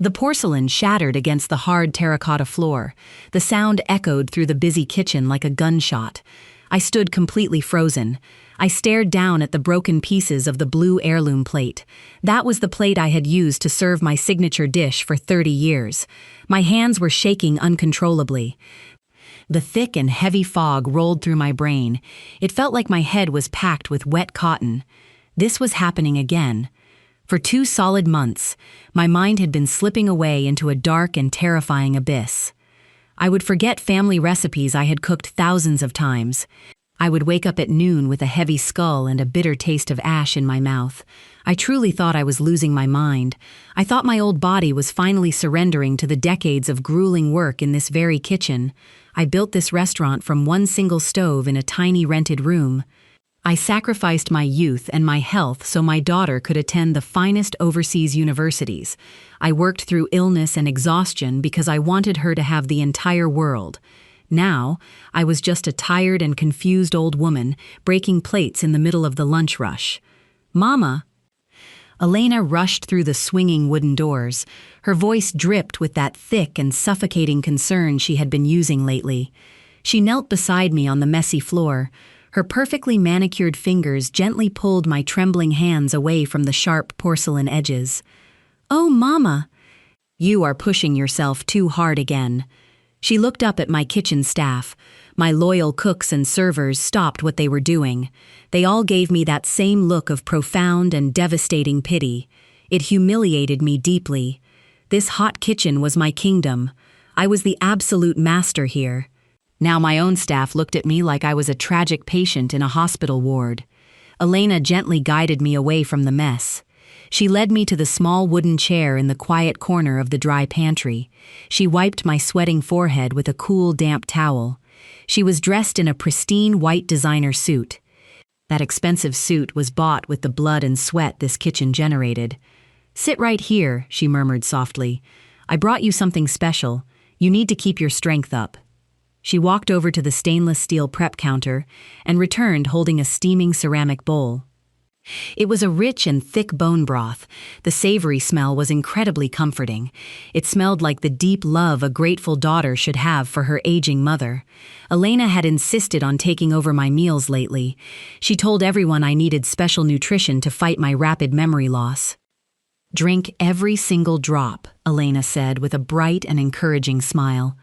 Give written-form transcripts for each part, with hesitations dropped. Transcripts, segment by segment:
The porcelain shattered against the hard terracotta floor. The sound echoed through the busy kitchen like a gunshot. I stood completely frozen. I stared down at the broken pieces of the blue heirloom plate. That was the plate I had used to serve my signature dish for 30 years. My hands were shaking uncontrollably. The thick and heavy fog rolled through my brain. It felt like my head was packed with wet cotton. This was happening again. For 2 solid months, my mind had been slipping away into a dark and terrifying abyss. I would forget family recipes I had cooked thousands of times. I would wake up at noon with a heavy skull and a bitter taste of ash in my mouth. I truly thought I was losing my mind. I thought my old body was finally surrendering to the decades of grueling work in this very kitchen. I built this restaurant from one single stove in a tiny rented room. I sacrificed my youth and my health so my daughter could attend the finest overseas universities. I worked through illness and exhaustion because I wanted her to have the entire world. Now, I was just a tired and confused old woman breaking plates in the middle of the lunch rush. "Mama!" Elena rushed through the swinging wooden doors. Her voice dripped with that thick and suffocating concern she had been using lately. She knelt beside me on the messy floor. Her perfectly manicured fingers gently pulled my trembling hands away from the sharp porcelain edges. "Oh, Mama! You are pushing yourself too hard again." She looked up at my kitchen staff. My loyal cooks and servers stopped what they were doing. They all gave me that same look of profound and devastating pity. It humiliated me deeply. This hot kitchen was my kingdom. I was the absolute master here. Now my own staff looked at me like I was a tragic patient in a hospital ward. Elena gently guided me away from the mess. She led me to the small wooden chair in the quiet corner of the dry pantry. She wiped my sweating forehead with a cool, damp towel. She was dressed in a pristine white designer suit. That expensive suit was bought with the blood and sweat this kitchen generated. "Sit right here," she murmured softly. "I brought you something special. You need to keep your strength up." She walked over to the stainless steel prep counter and returned holding a steaming ceramic bowl. It was a rich and thick bone broth. The savory smell was incredibly comforting. It smelled like the deep love a grateful daughter should have for her aging mother. Elena had insisted on taking over my meals lately. She told everyone I needed special nutrition to fight my rapid memory loss. "Drink every single drop," Elena said with a bright and encouraging smile.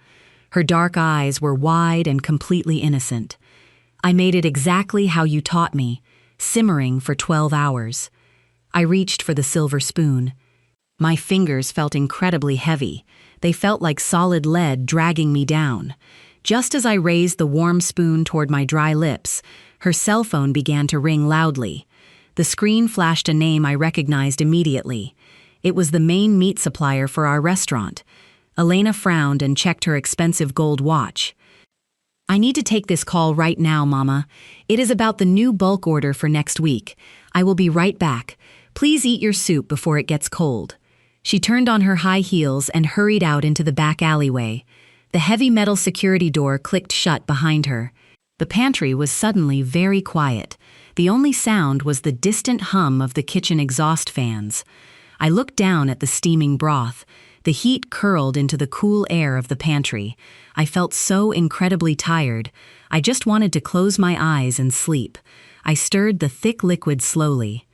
Her dark eyes were wide and completely innocent. "I made it exactly how you taught me, simmering for 12 hours. I reached for the silver spoon. My fingers felt incredibly heavy. They felt like solid lead dragging me down. Just as I raised the warm spoon toward my dry lips, her cell phone began to ring loudly. The screen flashed a name I recognized immediately. It was the main meat supplier for our restaurant. Elena frowned and checked her expensive gold watch. "I need to take this call right now, Mama. It is about the new bulk order for next week. I will be right back. Please eat your soup before it gets cold." She turned on her high heels and hurried out into the back alleyway. The heavy metal security door clicked shut behind her. The pantry was suddenly very quiet. The only sound was the distant hum of the kitchen exhaust fans. I looked down at the steaming broth. The heat curled into the cool air of the pantry. I felt so incredibly tired. I just wanted to close my eyes and sleep. I stirred the thick liquid slowly.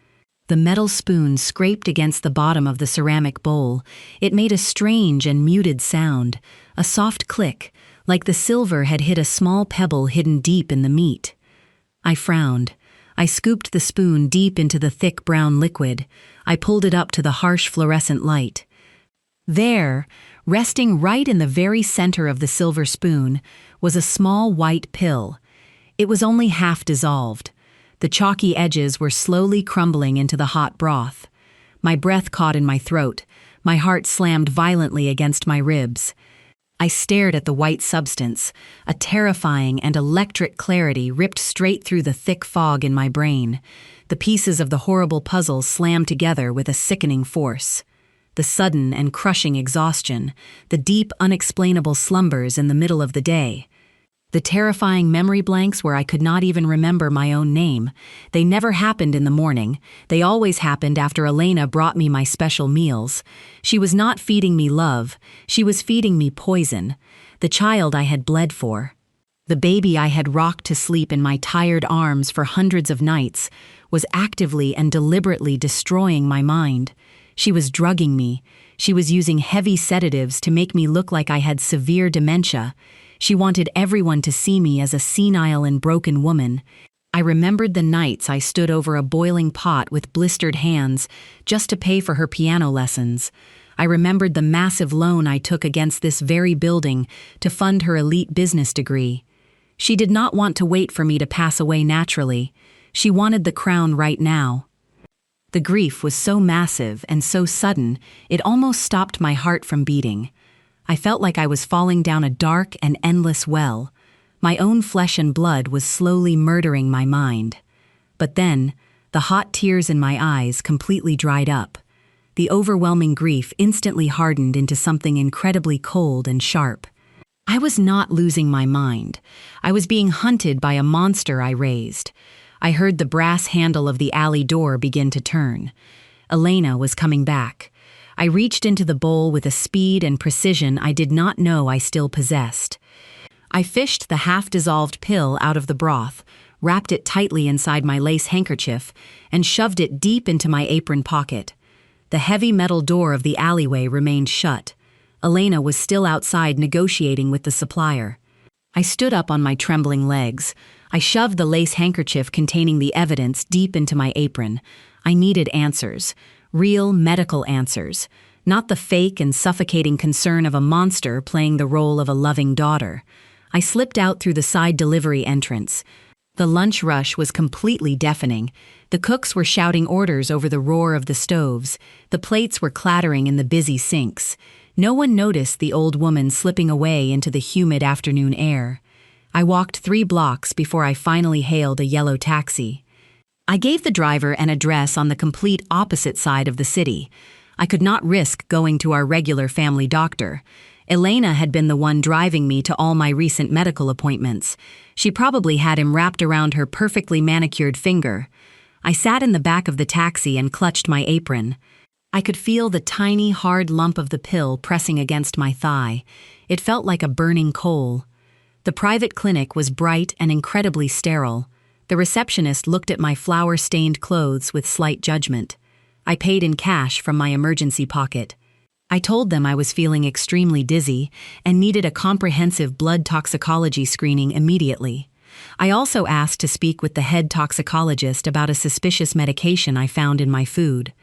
The metal spoon scraped against the bottom of the ceramic bowl. It made a strange and muted sound, a soft click, like the silver had hit a small pebble hidden deep in the meat. I frowned. I scooped the spoon deep into the thick brown liquid. I pulled it up to the harsh fluorescent light. There, resting right in the very center of the silver spoon, was a small white pill. It was only half dissolved. The chalky edges were slowly crumbling into the hot broth. My breath caught in my throat. My heart slammed violently against my ribs. I stared at the white substance. A terrifying and electric clarity ripped straight through the thick fog in my brain. The pieces of the horrible puzzle slammed together with a sickening force. The sudden and crushing exhaustion, the deep, unexplainable slumbers in the middle of the day. The terrifying memory blanks where I could not even remember my own name. They never happened in the morning. They always happened after Elena brought me my special meals. She was not feeding me love. She was feeding me poison. The child I had bled for. The baby I had rocked to sleep in my tired arms for hundreds of nights was actively and deliberately destroying my mind. She was drugging me. She was using heavy sedatives to make me look like I had severe dementia. She wanted everyone to see me as a senile and broken woman. I remembered the nights I stood over a boiling pot with blistered hands just to pay for her piano lessons. I remembered the massive loan I took against this very building to fund her elite business degree. She did not want to wait for me to pass away naturally. She wanted the crown right now. The grief was so massive and so sudden, it almost stopped my heart from beating. I felt like I was falling down a dark and endless well. My own flesh and blood was slowly murdering my mind. But then, the hot tears in my eyes completely dried up. The overwhelming grief instantly hardened into something incredibly cold and sharp. I was not losing my mind. I was being hunted by a monster I raised. I heard the brass handle of the alley door begin to turn. Elena was coming back. I reached into the bowl with a speed and precision I did not know I still possessed. I fished the half-dissolved pill out of the broth, wrapped it tightly inside my lace handkerchief, and shoved it deep into my apron pocket. The heavy metal door of the alleyway remained shut. Elena was still outside negotiating with the supplier. I stood up on my trembling legs. I shoved the lace handkerchief containing the evidence deep into my apron. I needed answers. Real medical answers. Not the fake and suffocating concern of a monster playing the role of a loving daughter. I slipped out through the side delivery entrance. The lunch rush was completely deafening. The cooks were shouting orders over the roar of the stoves. The plates were clattering in the busy sinks. No one noticed the old woman slipping away into the humid afternoon air. I walked 3 blocks before I finally hailed a yellow taxi. I gave the driver an address on the complete opposite side of the city. I could not risk going to our regular family doctor. Elena had been the one driving me to all my recent medical appointments. She probably had him wrapped around her perfectly manicured finger. I sat in the back of the taxi and clutched my apron. I could feel the tiny, hard lump of the pill pressing against my thigh. It felt like a burning coal. The private clinic was bright and incredibly sterile. The receptionist looked at my flour-stained clothes with slight judgment. I paid in cash from my emergency pocket. I told them I was feeling extremely dizzy and needed a comprehensive blood toxicology screening immediately. I also asked to speak with the head toxicologist about a suspicious medication I found in my food.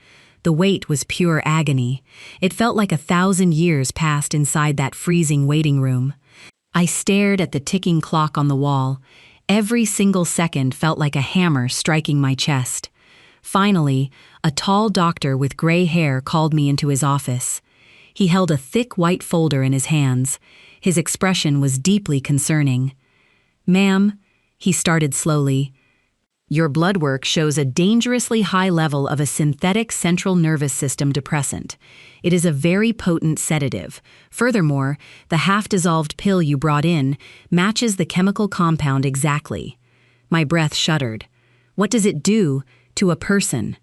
The wait was pure agony. It felt like 1,000 years passed inside that freezing waiting room. I stared at the ticking clock on the wall. Every single second felt like a hammer striking my chest. Finally, a tall doctor with gray hair called me into his office. He held a thick white folder in his hands. His expression was deeply concerning. "Ma'am," he started slowly, "your blood work shows a dangerously high level of a synthetic central nervous system depressant. It is a very potent sedative. Furthermore, the half-dissolved pill you brought in matches the chemical compound exactly." My breath shuddered. What does it do to a person?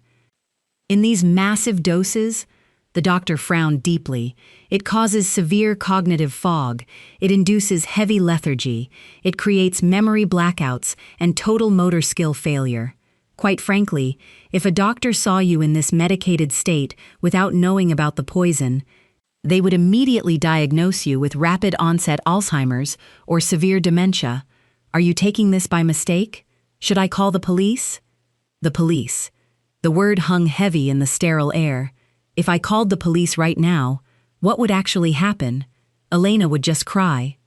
In these massive doses, the doctor frowned deeply. It causes severe cognitive fog. It induces heavy lethargy. It creates memory blackouts and total motor skill failure. Quite frankly, if a doctor saw you in this medicated state without knowing about the poison, they would immediately diagnose you with rapid-onset Alzheimer's or severe dementia. Are you taking this by mistake? Should I call the police? The police. The word hung heavy in the sterile air. If I called the police right now, what would actually happen? Elena would just cry.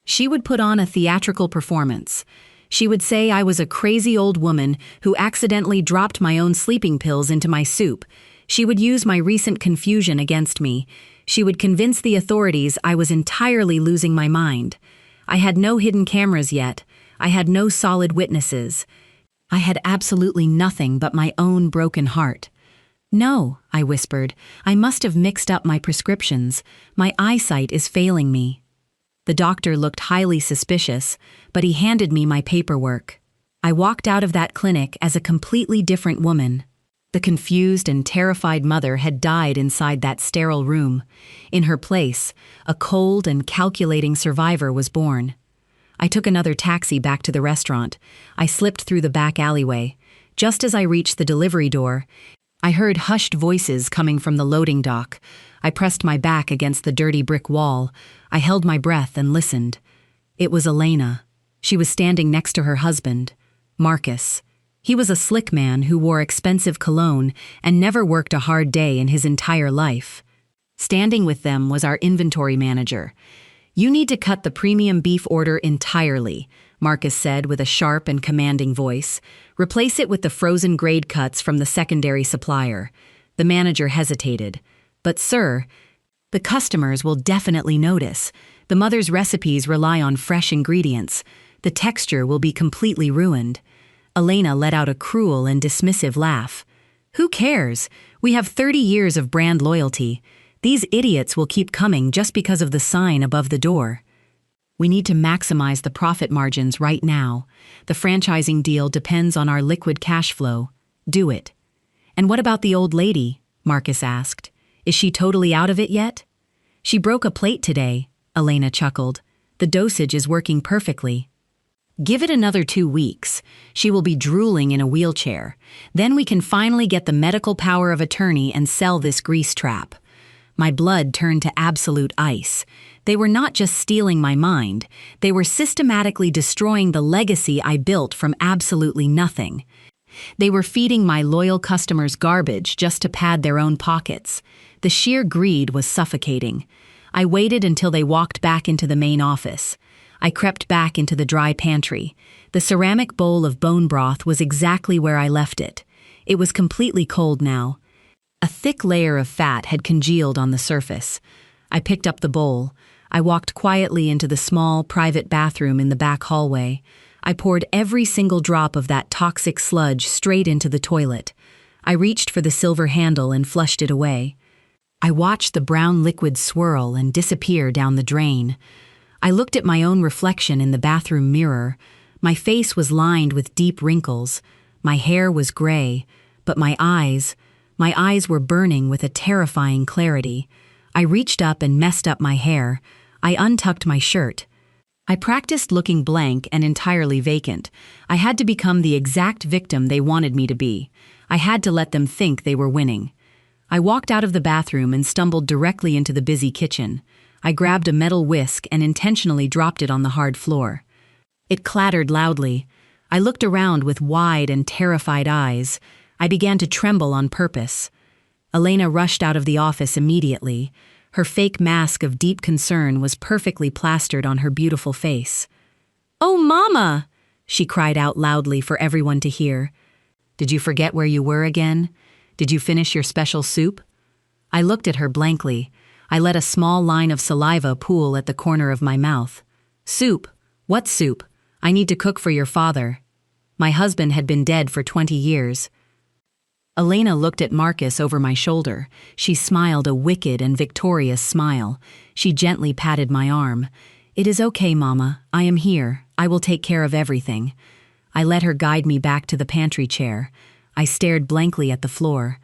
She would put on a theatrical performance. She would say I was a crazy old woman who accidentally dropped my own sleeping pills into my soup. She would use my recent confusion against me. She would convince the authorities I was entirely losing my mind. I had no hidden cameras yet. I had no solid witnesses. I had absolutely nothing but my own broken heart. "No," I whispered. "I must have mixed up my prescriptions. My eyesight is failing me." The doctor looked highly suspicious, but he handed me my paperwork. I walked out of that clinic as a completely different woman. The confused and terrified mother had died inside that sterile room. In her place, a cold and calculating survivor was born. I took another taxi back to the restaurant. I slipped through the back alleyway. Just as I reached the delivery door, I heard hushed voices coming from the loading dock. I pressed my back against the dirty brick wall. I held my breath and listened. It was Elena. She was standing next to her husband, Marcus. He was a slick man who wore expensive cologne and never worked a hard day in his entire life. Standing with them was our inventory manager. "You need to cut the premium beef order entirely," Marcus said with a sharp and commanding voice. "Replace it with the frozen grade cuts from the secondary supplier." The manager hesitated. "But sir, the customers will definitely notice. The mother's recipes rely on fresh ingredients. The texture will be completely ruined." Elena let out a cruel and dismissive laugh. "Who cares? We have 30 years of brand loyalty. These idiots will keep coming just because of the sign above the door. We need to maximize the profit margins right now. The franchising deal depends on our liquid cash flow. Do it." "And what about the old lady?" Marcus asked. "Is she totally out of it yet?" "She broke a plate today," Elena chuckled. "The dosage is working perfectly." "Give it another 2 weeks. She will be drooling in a wheelchair. Then we can finally get the medical power of attorney and sell this grease trap." My blood turned to absolute ice. They were not just stealing my mind, they were systematically destroying the legacy I built from absolutely nothing. They were feeding my loyal customers garbage just to pad their own pockets. The sheer greed was suffocating. I waited until they walked back into the main office. I crept back into the dry pantry. The ceramic bowl of bone broth was exactly where I left it. It was completely cold now. A thick layer of fat had congealed on the surface. I picked up the bowl. I walked quietly into the small, private bathroom in the back hallway. I poured every single drop of that toxic sludge straight into the toilet. I reached for the silver handle and flushed it away. I watched the brown liquid swirl and disappear down the drain. I looked at my own reflection in the bathroom mirror. My face was lined with deep wrinkles. My hair was gray, but my eyes were burning with a terrifying clarity. I reached up and messed up my hair. I untucked my shirt. I practiced looking blank and entirely vacant. I had to become the exact victim they wanted me to be. I had to let them think they were winning. I walked out of the bathroom and stumbled directly into the busy kitchen. I grabbed a metal whisk and intentionally dropped it on the hard floor. It clattered loudly. I looked around with wide and terrified eyes. I began to tremble on purpose. Elena rushed out of the office immediately. Her fake mask of deep concern was perfectly plastered on her beautiful face. "Oh, Mama!" she cried out loudly for everyone to hear. "Did you forget where you were again? Did you finish your special soup?" I looked at her blankly. I let a small line of saliva pool at the corner of my mouth. "Soup? What soup? I need to cook for your father." My husband had been dead for 20 years. Elena looked at Marcus over my shoulder. She smiled a wicked and victorious smile. She gently patted my arm. "It is okay, Mama. I am here. I will take care of everything." I let her guide me back to the pantry chair. I stared blankly at the floor.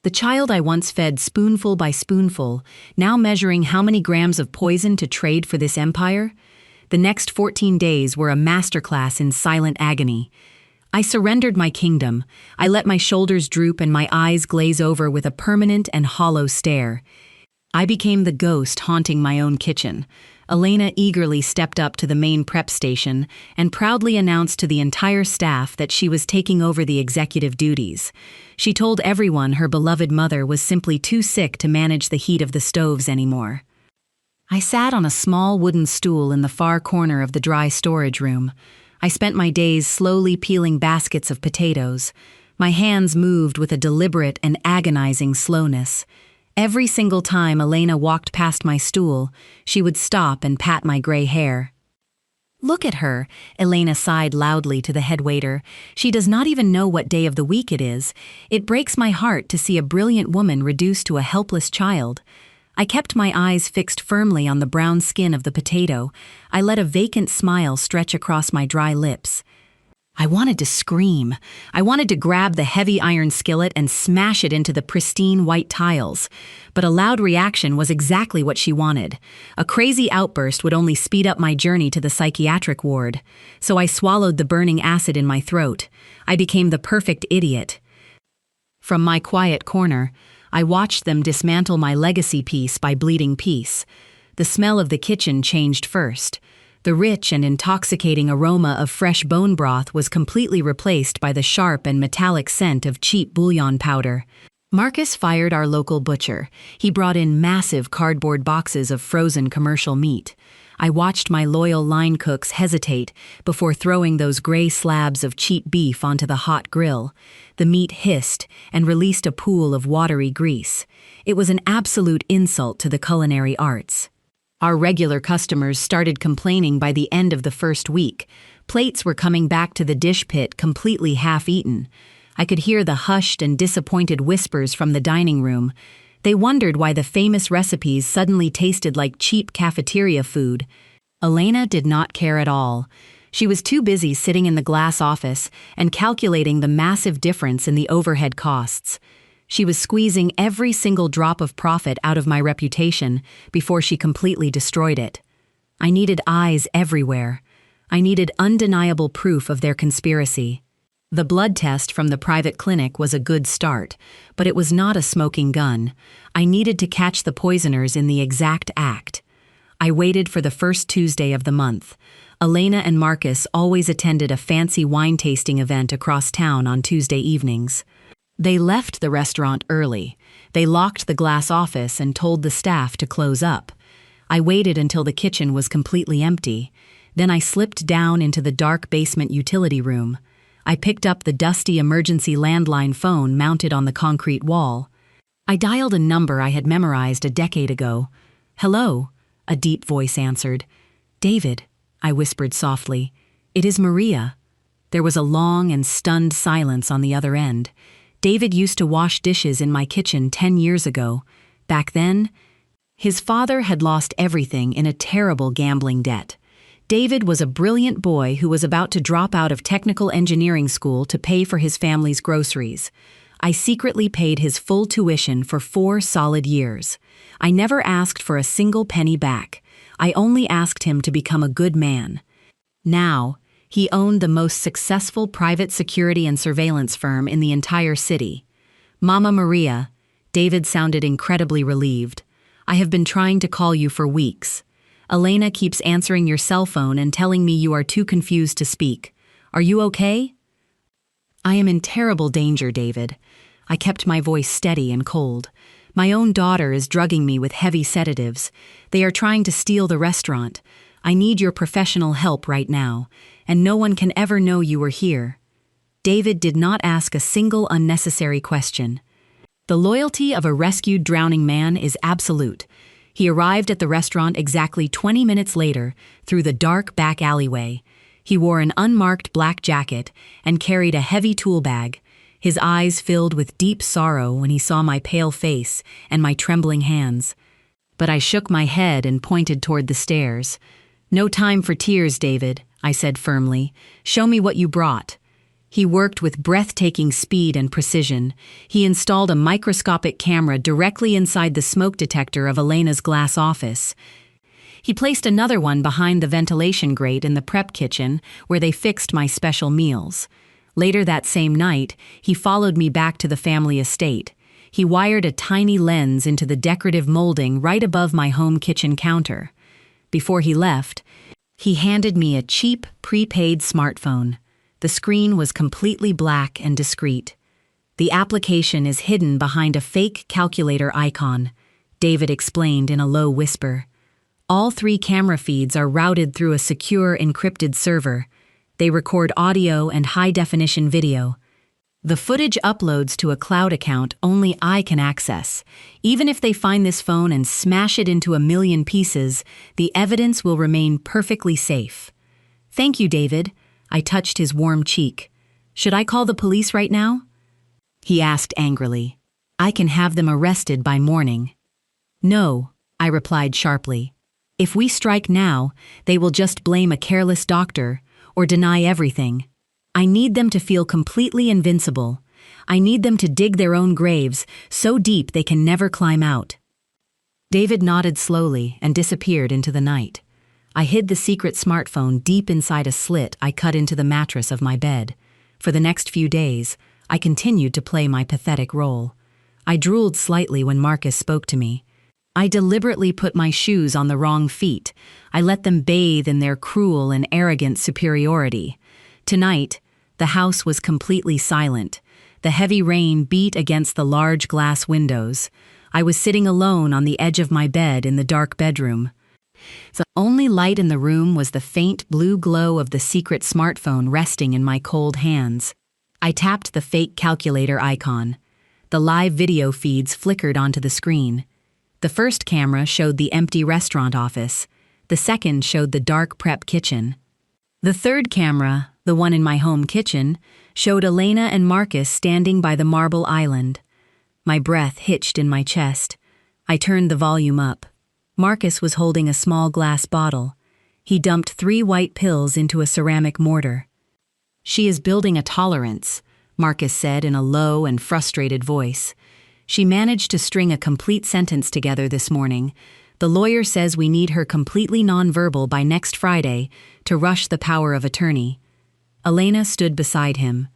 The child I once fed spoonful by spoonful, now measuring how many grams of poison to trade for this empire? The next 14 days were a masterclass in silent agony. I surrendered my kingdom. I let my shoulders droop and my eyes glaze over with a permanent and hollow stare. I became the ghost haunting my own kitchen. Elena eagerly stepped up to the main prep station and proudly announced to the entire staff that she was taking over the executive duties. She told everyone her beloved mother was simply too sick to manage the heat of the stoves anymore. I sat on a small wooden stool in the far corner of the dry storage room. I spent my days slowly peeling baskets of potatoes. My hands moved with a deliberate and agonizing slowness. Every single time Elena walked past my stool, she would stop and pat my gray hair. "Look at her," Elena sighed loudly to the head waiter. "She does not even know what day of the week it is. It breaks my heart to see a brilliant woman reduced to a helpless child." I kept my eyes fixed firmly on the brown skin of the potato. I let a vacant smile stretch across my dry lips. I wanted to scream. I wanted to grab the heavy iron skillet and smash it into the pristine white tiles. But a loud reaction was exactly what she wanted. A crazy outburst would only speed up my journey to the psychiatric ward. So I swallowed the burning acid in my throat. I became the perfect idiot. From my quiet corner, I watched them dismantle my legacy piece by bleeding piece. The smell of the kitchen changed first. The rich and intoxicating aroma of fresh bone broth was completely replaced by the sharp and metallic scent of cheap bouillon powder. Marcus fired our local butcher. He brought in massive cardboard boxes of frozen commercial meat. I watched my loyal line cooks hesitate before throwing those gray slabs of cheap beef onto the hot grill. The meat hissed and released a pool of watery grease. It was an absolute insult to the culinary arts. Our regular customers started complaining by the end of the first week. Plates were coming back to the dish pit completely half-eaten. I could hear the hushed and disappointed whispers from the dining room. They wondered why the famous recipes suddenly tasted like cheap cafeteria food. Elena did not care at all. She was too busy sitting in the glass office and calculating the massive difference in the overhead costs. She was squeezing every single drop of profit out of my reputation before she completely destroyed it. I needed eyes everywhere. I needed undeniable proof of their conspiracy. The blood test from the private clinic was a good start, but it was not a smoking gun. I needed to catch the poisoners in the exact act. I waited for the first Tuesday of the month. Elena and Marcus always attended a fancy wine tasting event across town on Tuesday evenings. They left the restaurant early. They locked the glass office and told the staff to close up. I waited until the kitchen was completely empty. Then I slipped down into the dark basement utility room. I picked up the dusty emergency landline phone mounted on the concrete wall. I dialed a number I had memorized a decade ago. "Hello," a deep voice answered. "David," I whispered softly. "It is Maria." There was a long and stunned silence on the other end. David used to wash dishes in my kitchen 10 years ago. Back then, his father had lost everything in a terrible gambling debt. David was a brilliant boy who was about to drop out of technical engineering school to pay for his family's groceries. I secretly paid his full tuition for 4 solid years. I never asked for a single penny back. I only asked him to become a good man. Now, he owned the most successful private security and surveillance firm in the entire city. "Mama Maria," David sounded incredibly relieved. "I have been trying to call you for weeks. Elena keeps answering your cell phone and telling me you are too confused to speak. Are you okay?" "I am in terrible danger, David." I kept my voice steady and cold. "My own daughter is drugging me with heavy sedatives. They are trying to steal the restaurant. I need your professional help right now, and no one can ever know you were here." David did not ask a single unnecessary question. The loyalty of a rescued drowning man is absolute. He arrived at the restaurant exactly 20 minutes later through the dark back alleyway. He wore an unmarked black jacket and carried a heavy tool bag. His eyes filled with deep sorrow when he saw my pale face and my trembling hands. But I shook my head and pointed toward the stairs. "No time for tears, David," I said firmly. "Show me what you brought." He worked with breathtaking speed and precision. He installed a microscopic camera directly inside the smoke detector of Elena's glass office. He placed another one behind the ventilation grate in the prep kitchen where they fixed my special meals. Later that same night, he followed me back to the family estate. He wired a tiny lens into the decorative molding right above my home kitchen counter. Before he left, he handed me a cheap, prepaid smartphone. The screen was completely black and discreet. "The application is hidden behind a fake calculator icon," David explained in a low whisper. "All 3 camera feeds are routed through a secure encrypted server. They record audio and high-definition video. The footage uploads to a cloud account only I can access. Even if they find this phone and smash it into a million pieces, the evidence will remain perfectly safe." "Thank you, David." I touched his warm cheek. "Should I call the police right now?" He asked angrily. "I can have them arrested by morning." "No," I replied sharply. If we strike now, they will just blame a careless doctor or deny everything. I need them to feel completely invincible. I need them to dig their own graves so deep they can never climb out. David nodded slowly and disappeared into the night. I hid the secret smartphone deep inside a slit I cut into the mattress of my bed. For the next few days, I continued to play my pathetic role. I drooled slightly when Marcus spoke to me. I deliberately put my shoes on the wrong feet. I let them bathe in their cruel and arrogant superiority. Tonight, the house was completely silent. The heavy rain beat against the large glass windows. I was sitting alone on the edge of my bed in the dark bedroom. The only light in the room was the faint blue glow of the secret smartphone resting in my cold hands. I tapped the fake calculator icon. The live video feeds flickered onto the screen. The first camera showed the empty restaurant office. The second showed the dark prep kitchen. The third camera, the one in my home kitchen, showed Elena and Marcus standing by the marble island. My breath hitched in my chest. I turned the volume up. Marcus was holding a small glass bottle. He dumped 3 white pills into a ceramic mortar. "She is building a tolerance," Marcus said in a low and frustrated voice. "She managed to string a complete sentence together this morning. The lawyer says we need her completely nonverbal by next Friday to rush the power of attorney." Elena stood beside him.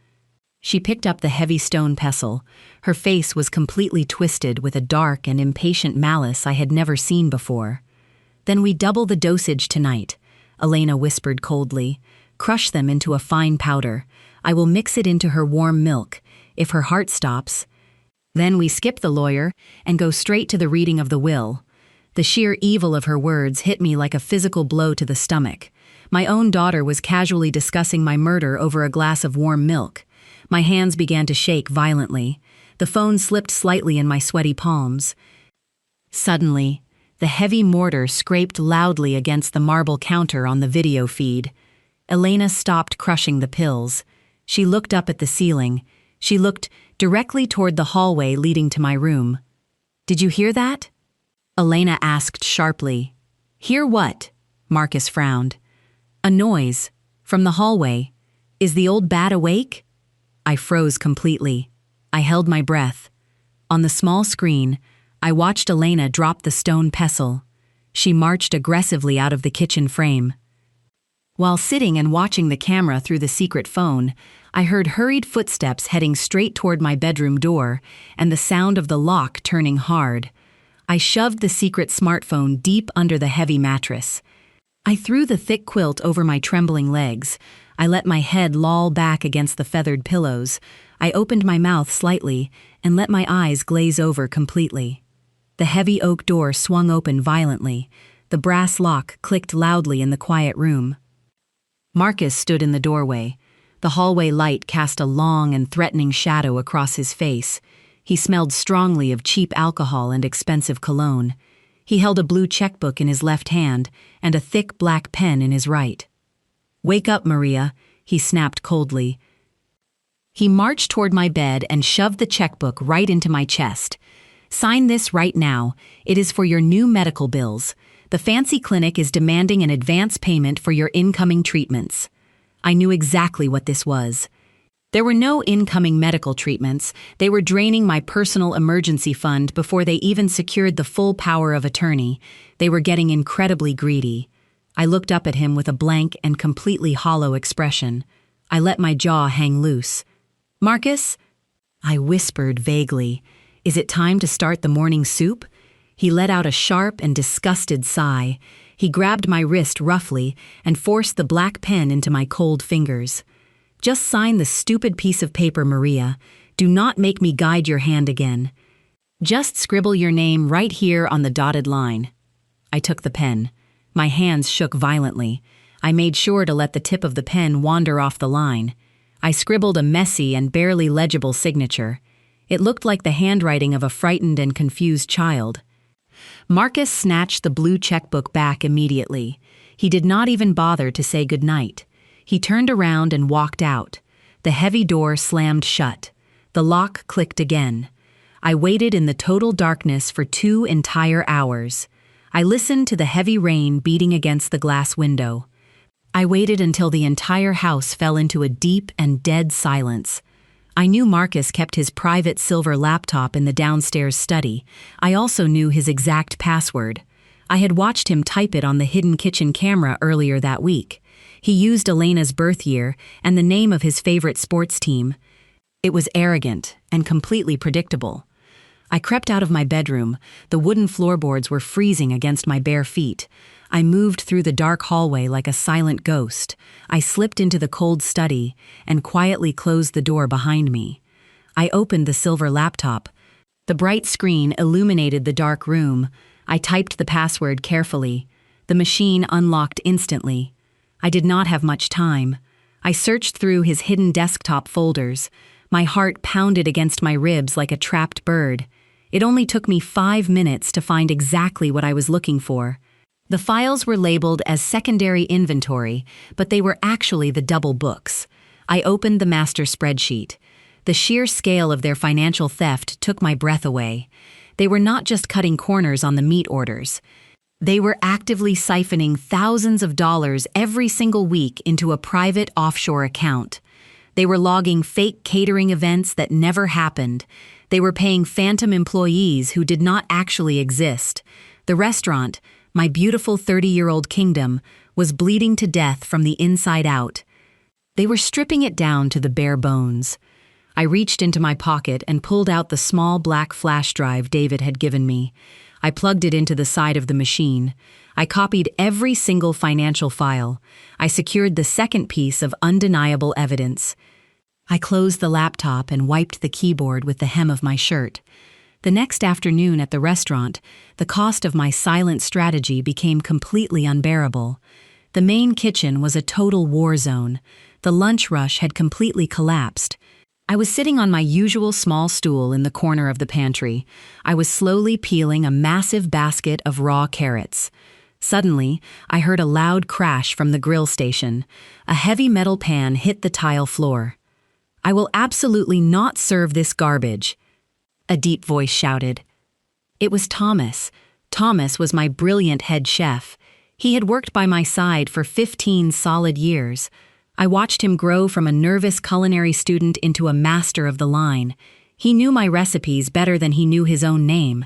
She picked up the heavy stone pestle. Her face was completely twisted with a dark and impatient malice I had never seen before. "Then we double the dosage tonight," Elena whispered coldly. "Crush them into a fine powder. I will mix it into her warm milk. If her heart stops, then we skip the lawyer and go straight to the reading of the will." The sheer evil of her words hit me like a physical blow to the stomach. My own daughter was casually discussing my murder over a glass of warm milk. My hands began to shake violently. The phone slipped slightly in my sweaty palms. Suddenly, the heavy mortar scraped loudly against the marble counter on the video feed. Elena stopped crushing the pills. She looked up at the ceiling. She looked directly toward the hallway leading to my room. "Did you hear that?" Elena asked sharply. "Hear what?" Marcus frowned. "A noise. From the hallway. Is the old bat awake?" I froze completely. I held my breath. On the small screen, I watched Elena drop the stone pestle. She marched aggressively out of the kitchen frame. While sitting and watching the camera through the secret phone, I heard hurried footsteps heading straight toward my bedroom door and the sound of the lock turning hard. I shoved the secret smartphone deep under the heavy mattress. I threw the thick quilt over my trembling legs. I let my head loll back against the feathered pillows. I opened my mouth slightly and let my eyes glaze over completely. The heavy oak door swung open violently. The brass lock clicked loudly in the quiet room. Marcus stood in the doorway. The hallway light cast a long and threatening shadow across his face. He smelled strongly of cheap alcohol and expensive cologne. He held a blue checkbook in his left hand and a thick black pen in his right. "Wake up, Maria," he snapped coldly. He marched toward my bed and shoved the checkbook right into my chest. "Sign this right now. It is for your new medical bills. The fancy clinic is demanding an advance payment for your incoming treatments." I knew exactly what this was. There were no incoming medical treatments. They were draining my personal emergency fund before they even secured the full power of attorney. They were getting incredibly greedy. I looked up at him with a blank and completely hollow expression. I let my jaw hang loose. "Marcus?" I whispered vaguely. "Is it time to start the morning soup?" He let out a sharp and disgusted sigh. He grabbed my wrist roughly and forced the black pen into my cold fingers. "Just sign the stupid piece of paper, Maria. Do not make me guide your hand again. Just scribble your name right here on the dotted line." I took the pen. My hands shook violently. I made sure to let the tip of the pen wander off the line. I scribbled a messy and barely legible signature. It looked like the handwriting of a frightened and confused child. Marcus snatched the blue checkbook back immediately. He did not even bother to say goodnight. He turned around and walked out. The heavy door slammed shut. The lock clicked again. I waited in the total darkness for 2 entire hours. I listened to the heavy rain beating against the glass window. I waited until the entire house fell into a deep and dead silence. I knew Marcus kept his private silver laptop in the downstairs study. I also knew his exact password. I had watched him type it on the hidden kitchen camera earlier that week. He used Elena's birth year and the name of his favorite sports team. It was arrogant and completely predictable. I crept out of my bedroom. The wooden floorboards were freezing against my bare feet. I moved through the dark hallway like a silent ghost. I slipped into the cold study and quietly closed the door behind me. I opened the silver laptop. The bright screen illuminated the dark room. I typed the password carefully. The machine unlocked instantly. I did not have much time. I searched through his hidden desktop folders. My heart pounded against my ribs like a trapped bird. It only took me 5 minutes to find exactly what I was looking for. The files were labeled as secondary inventory, but they were actually the double books. I opened the master spreadsheet. The sheer scale of their financial theft took my breath away. They were not just cutting corners on the meat orders. They were actively siphoning thousands of dollars every single week into a private offshore account. They were logging fake catering events that never happened. They were paying phantom employees who did not actually exist. The restaurant, my beautiful 30-year-old kingdom, was bleeding to death from the inside out. They were stripping it down to the bare bones. I reached into my pocket and pulled out the small black flash drive David had given me. I plugged it into the side of the machine. I copied every single financial file. I secured the second piece of undeniable evidence. I closed the laptop and wiped the keyboard with the hem of my shirt. The next afternoon at the restaurant, the cost of my silent strategy became completely unbearable. The main kitchen was a total war zone. The lunch rush had completely collapsed. I was sitting on my usual small stool in the corner of the pantry. I was slowly peeling a massive basket of raw carrots. Suddenly, I heard a loud crash from the grill station. A heavy metal pan hit the tile floor. "I will absolutely not serve this garbage," a deep voice shouted. It was Thomas. Thomas was my brilliant head chef. He had worked by my side for 15 solid years. I watched him grow from a nervous culinary student into a master of the line. He knew my recipes better than he knew his own name.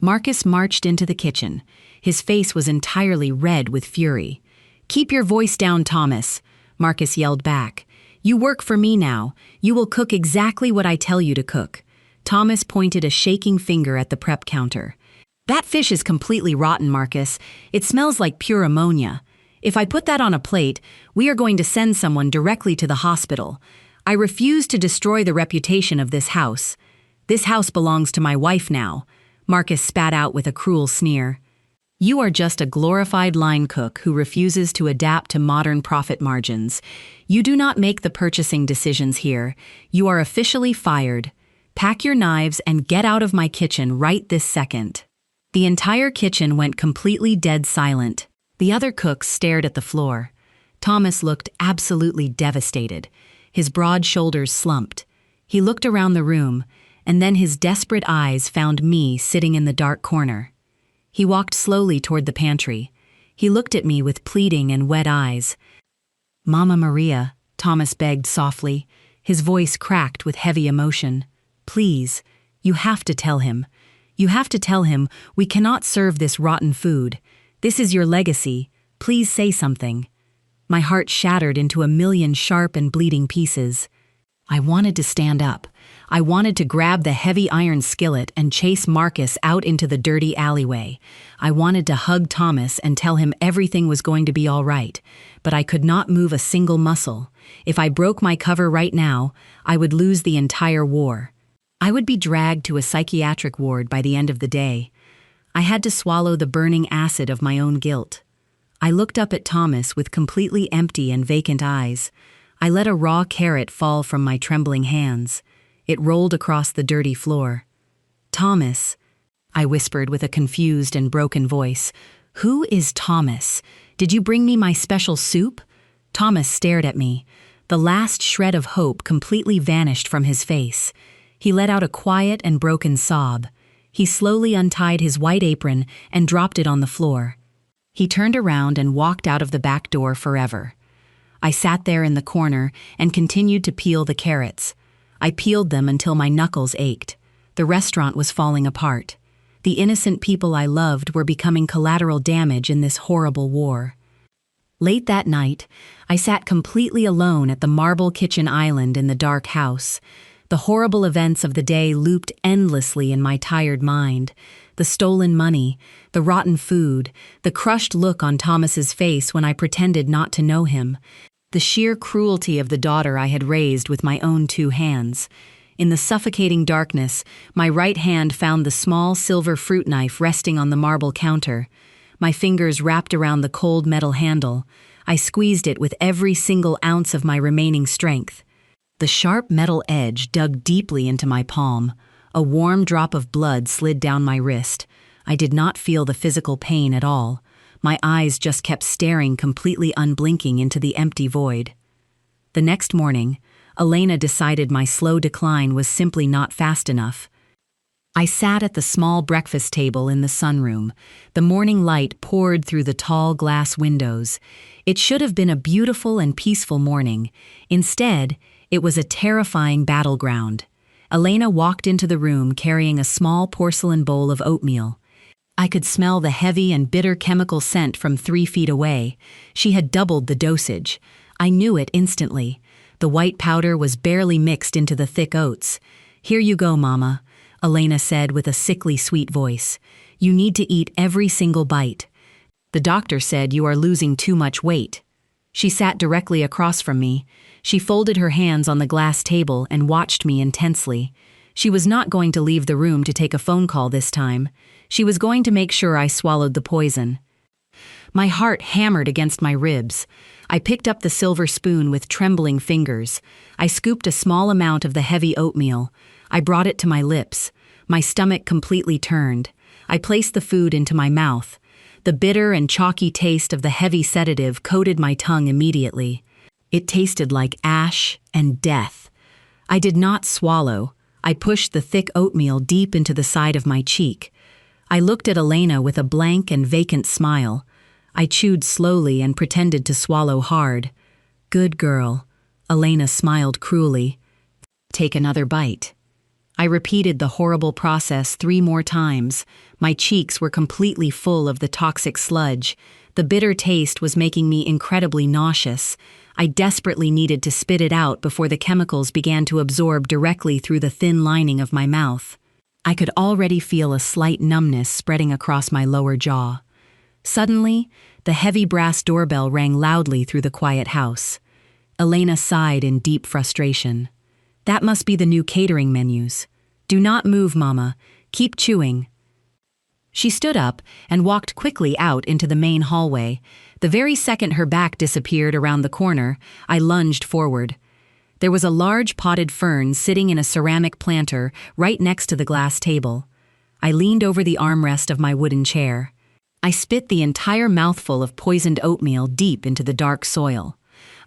Marcus marched into the kitchen. His face was entirely red with fury. "Keep your voice down, Thomas," Marcus yelled back. "You work for me now. You will cook exactly what I tell you to cook." Thomas pointed a shaking finger at the prep counter. "That fish is completely rotten, Marcus. It smells like pure ammonia. If I put that on a plate, we are going to send someone directly to the hospital. I refuse to destroy the reputation of this house. This house belongs to my wife now," Marcus spat out with a cruel sneer. "You are just a glorified line cook who refuses to adapt to modern profit margins. You do not make the purchasing decisions here. You are officially fired. Pack your knives and get out of my kitchen right this second." The entire kitchen went completely dead silent. The other cooks stared at the floor. Thomas looked absolutely devastated. His broad shoulders slumped. He looked around the room, and then his desperate eyes found me sitting in the dark corner. He walked slowly toward the pantry. He looked at me with pleading and wet eyes. "Mama Maria," Thomas begged softly. His voice cracked with heavy emotion. "Please, you have to tell him. You have to tell him we cannot serve this rotten food. This is your legacy. Please say something." My heart shattered into a million sharp and bleeding pieces. I wanted to stand up. I wanted to grab the heavy iron skillet and chase Marcus out into the dirty alleyway. I wanted to hug Thomas and tell him everything was going to be all right, but I could not move a single muscle. If I broke my cover right now, I would lose the entire war. I would be dragged to a psychiatric ward by the end of the day. I had to swallow the burning acid of my own guilt. I looked up at Thomas with completely empty and vacant eyes. I let a raw carrot fall from my trembling hands. It rolled across the dirty floor. "Thomas," I whispered with a confused and broken voice. "Who is Thomas? Did you bring me my special soup?" Thomas stared at me. The last shred of hope completely vanished from his face. He let out a quiet and broken sob. He slowly untied his white apron and dropped it on the floor. He turned around and walked out of the back door forever. I sat there in the corner and continued to peel the carrots. I peeled them until my knuckles ached. The restaurant was falling apart. The innocent people I loved were becoming collateral damage in this horrible war. Late that night, I sat completely alone at the marble kitchen island in the dark house. The horrible events of the day looped endlessly in my tired mind. The stolen money, the rotten food, the crushed look on Thomas's face when I pretended not to know him, the sheer cruelty of the daughter I had raised with my own 2 hands. In the suffocating darkness, my right hand found the small silver fruit knife resting on the marble counter. My fingers wrapped around the cold metal handle. I squeezed it with every single ounce of my remaining strength. The sharp metal edge dug deeply into my palm. A warm drop of blood slid down my wrist. I did not feel the physical pain at all. My eyes just kept staring completely unblinking into the empty void. The next morning, Elena decided my slow decline was simply not fast enough. I sat at the small breakfast table in the sunroom. The morning light poured through the tall glass windows. It should have been a beautiful and peaceful morning. Instead, it was a terrifying battleground. Elena walked into the room carrying a small porcelain bowl of oatmeal. I could smell the heavy and bitter chemical scent from 3 feet away. She had doubled the dosage. I knew it instantly. The white powder was barely mixed into the thick oats. "Here you go, Mama," Elena said with a sickly sweet voice. "You need to eat every single bite. The doctor said you are losing too much weight." She sat directly across from me. She folded her hands on the glass table and watched me intensely. She was not going to leave the room to take a phone call this time. She was going to make sure I swallowed the poison. My heart hammered against my ribs. I picked up the silver spoon with trembling fingers. I scooped a small amount of the heavy oatmeal. I brought it to my lips. My stomach completely turned. I placed the food into my mouth. The bitter and chalky taste of the heavy sedative coated my tongue immediately. It tasted like ash and death. I did not swallow. I pushed the thick oatmeal deep into the side of my cheek. I looked at Elena with a blank and vacant smile. I chewed slowly and pretended to swallow hard. "Good girl," Elena smiled cruelly. "Take another bite." I repeated the horrible process 3 more times. My cheeks were completely full of the toxic sludge. The bitter taste was making me incredibly nauseous. I desperately needed to spit it out before the chemicals began to absorb directly through the thin lining of my mouth. I could already feel a slight numbness spreading across my lower jaw. Suddenly, the heavy brass doorbell rang loudly through the quiet house. Elena sighed in deep frustration. "That must be the new catering menus. Do not move, Mama. Keep chewing." She stood up and walked quickly out into the main hallway. The very second her back disappeared around the corner, I lunged forward. There was a large potted fern sitting in a ceramic planter right next to the glass table. I leaned over the armrest of my wooden chair. I spit the entire mouthful of poisoned oatmeal deep into the dark soil.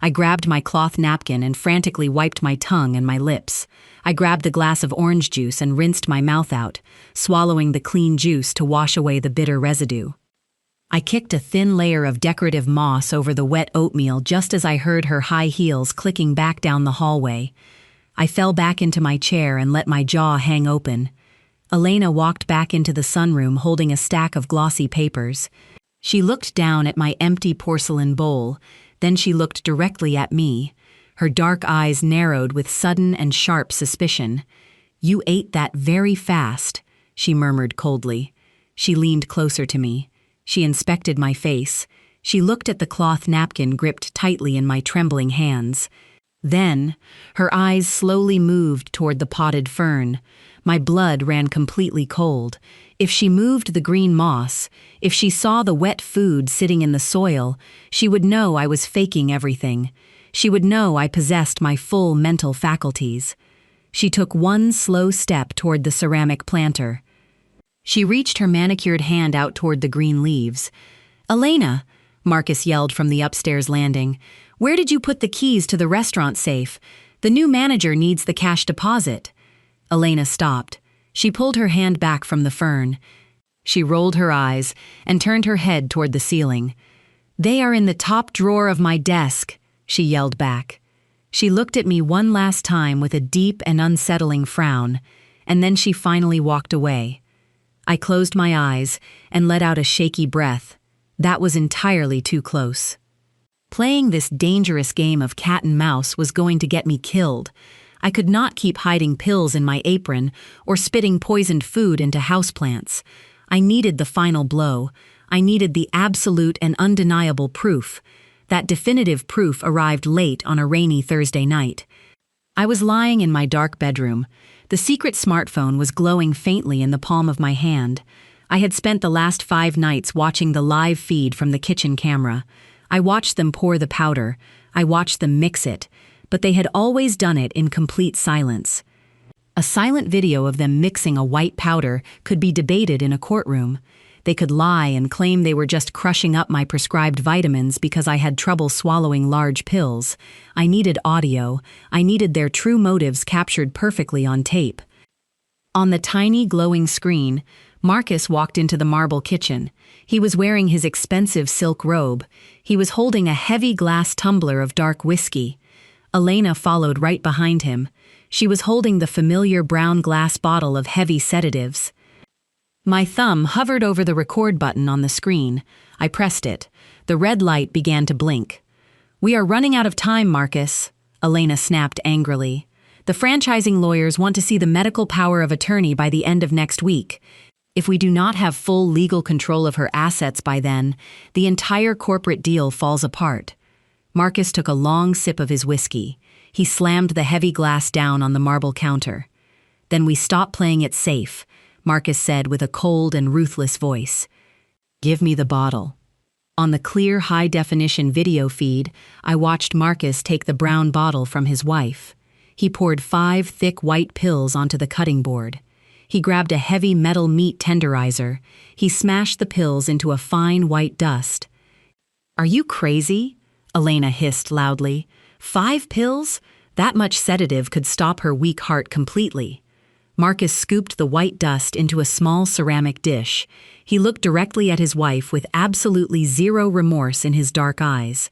I grabbed my cloth napkin and frantically wiped my tongue and my lips. I grabbed the glass of orange juice and rinsed my mouth out, swallowing the clean juice to wash away the bitter residue. I kicked a thin layer of decorative moss over the wet oatmeal just as I heard her high heels clicking back down the hallway. I fell back into my chair and let my jaw hang open. Elena walked back into the sunroom holding a stack of glossy papers. She looked down at my empty porcelain bowl, then she looked directly at me. Her dark eyes narrowed with sudden and sharp suspicion. "You ate that very fast," she murmured coldly. She leaned closer to me. She inspected my face. She looked at the cloth napkin gripped tightly in my trembling hands. Then, her eyes slowly moved toward the potted fern. My blood ran completely cold. If she moved the green moss, if she saw the wet food sitting in the soil, she would know I was faking everything. She would know I possessed my full mental faculties. She took one slow step toward the ceramic planter. She reached her manicured hand out toward the green leaves. "Elena," Marcus yelled from the upstairs landing, "where did you put the keys to the restaurant safe? The new manager needs the cash deposit." Elena stopped. She pulled her hand back from the fern. She rolled her eyes and turned her head toward the ceiling. "They are in the top drawer of my desk," she yelled back. She looked at me one last time with a deep and unsettling frown, and then she finally walked away. I closed my eyes and let out a shaky breath. That was entirely too close. Playing this dangerous game of cat and mouse was going to get me killed. I could not keep hiding pills in my apron or spitting poisoned food into houseplants. I needed the final blow. I needed the absolute and undeniable proof. That definitive proof arrived late on a rainy Thursday night. I was lying in my dark bedroom. The secret smartphone was glowing faintly in the palm of my hand. I had spent the last 5 nights watching the live feed from the kitchen camera. I watched them pour the powder. I watched them mix it. But they had always done it in complete silence. A silent video of them mixing a white powder could be debated in a courtroom. They could lie and claim they were just crushing up my prescribed vitamins because I had trouble swallowing large pills. I needed audio. I needed their true motives captured perfectly on tape. On the tiny glowing screen, Marcus walked into the marble kitchen. He was wearing his expensive silk robe. He was holding a heavy glass tumbler of dark whiskey. Elena followed right behind him. She was holding the familiar brown glass bottle of heavy sedatives. My thumb hovered over the record button on the screen. I pressed it. The red light began to blink. "We are running out of time, Marcus," Elena snapped angrily. "The franchising lawyers want to see the medical power of attorney by the end of next week. If we do not have full legal control of her assets by then, the entire corporate deal falls apart." Marcus took a long sip of his whiskey. He slammed the heavy glass down on the marble counter. "Then we stop playing it safe," Marcus said with a cold and ruthless voice. "Give me the bottle." On the clear, high-definition video feed, I watched Marcus take the brown bottle from his wife. He poured 5 thick white pills onto the cutting board. He grabbed a heavy metal meat tenderizer. He smashed the pills into a fine white dust. "Are you crazy?" Elena hissed loudly. 5 pills? That much sedative could stop her weak heart completely. Marcus scooped the white dust into a small ceramic dish. He looked directly at his wife with absolutely zero remorse in his dark eyes.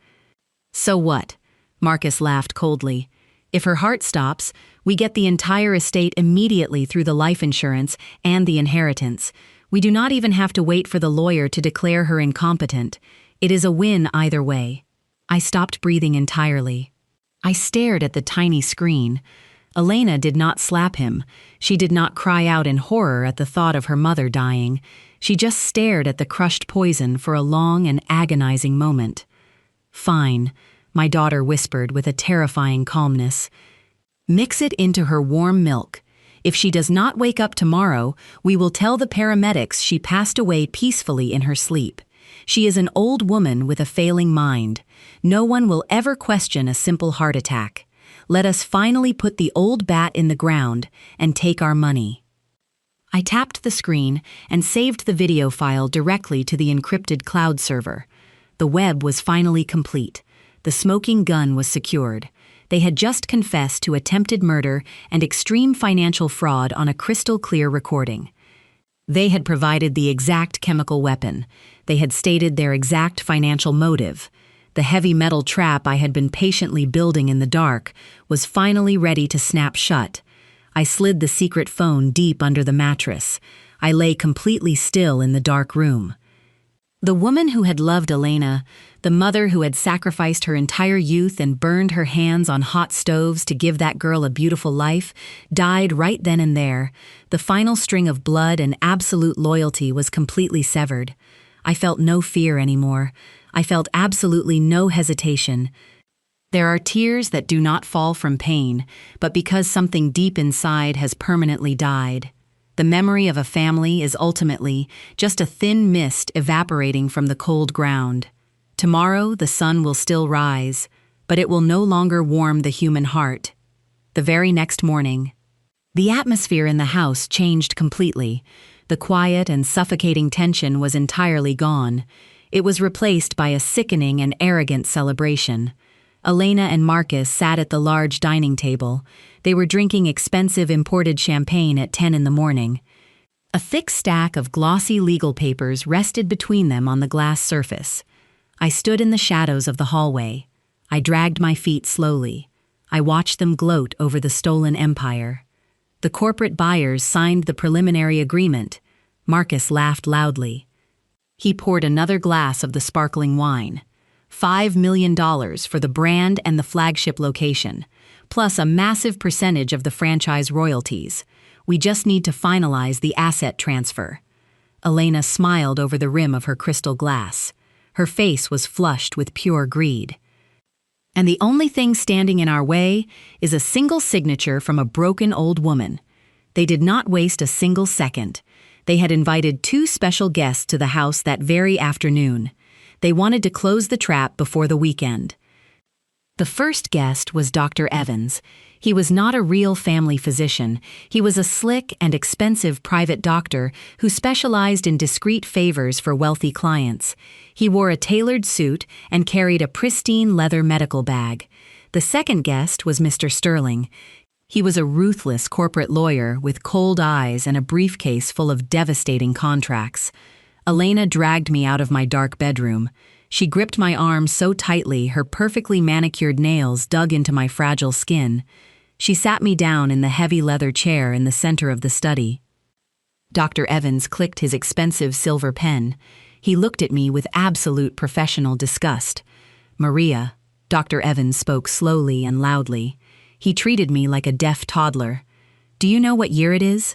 "So what?" Marcus laughed coldly. "If her heart stops, we get the entire estate immediately through the life insurance and the inheritance. We do not even have to wait for the lawyer to declare her incompetent. It is a win either way." I stopped breathing entirely. I stared at the tiny screen. Elena did not slap him. She did not cry out in horror at the thought of her mother dying. She just stared at the crushed poison for a long and agonizing moment. "Fine," my daughter whispered with a terrifying calmness. "Mix it into her warm milk. If she does not wake up tomorrow, we will tell the paramedics she passed away peacefully in her sleep. She is an old woman with a failing mind. No one will ever question a simple heart attack. Let us finally put the old bat in the ground and take our money." I tapped the screen and saved the video file directly to the encrypted cloud server. The web was finally complete. The smoking gun was secured. They had just confessed to attempted murder and extreme financial fraud on a crystal-clear recording. They had provided the exact chemical weapon. They had stated their exact financial motive. The heavy metal trap I had been patiently building in the dark was finally ready to snap shut. I slid the secret phone deep under the mattress. I lay completely still in the dark room. The woman who had loved Elena, the mother who had sacrificed her entire youth and burned her hands on hot stoves to give that girl a beautiful life, died right then and there. The final string of blood and absolute loyalty was completely severed. I felt no fear anymore. I felt absolutely no hesitation. There are tears that do not fall from pain, but because something deep inside has permanently died. The memory of a family is ultimately just a thin mist evaporating from the cold ground. Tomorrow the sun will still rise, but it will no longer warm the human heart. The very next morning, the atmosphere in the house changed completely. The quiet and suffocating tension was entirely gone. It was replaced by a sickening and arrogant celebration. Elena and Marcus sat at the large dining table. They were drinking expensive imported champagne at 10 in the morning. A thick stack of glossy legal papers rested between them on the glass surface. I stood in the shadows of the hallway. I dragged my feet slowly. I watched them gloat over the stolen empire. The corporate buyers signed the preliminary agreement. Marcus laughed loudly. He poured another glass of the sparkling wine. $5 million for the brand and the flagship location, plus a massive percentage of the franchise royalties. We just need to finalize the asset transfer. Elena smiled over the rim of her crystal glass. Her face was flushed with pure greed. And the only thing standing in our way is a single signature from a broken old woman. They did not waste a single second. They had invited 2 special guests to the house that very afternoon. They wanted to close the trap before the weekend. The first guest was Dr. Evans. He was not a real family physician. He was a slick and expensive private doctor who specialized in discreet favors for wealthy clients. He wore a tailored suit and carried a pristine leather medical bag. The second guest was Mr. Sterling. He was a ruthless corporate lawyer with cold eyes and a briefcase full of devastating contracts. Elena dragged me out of my dark bedroom. She gripped my arm so tightly her perfectly manicured nails dug into my fragile skin. She sat me down in the heavy leather chair in the center of the study. Dr. Evans clicked his expensive silver pen. He looked at me with absolute professional disgust. "Maria," Dr. Evans spoke slowly and loudly. He treated me like a deaf toddler. "Do you know what year it is?"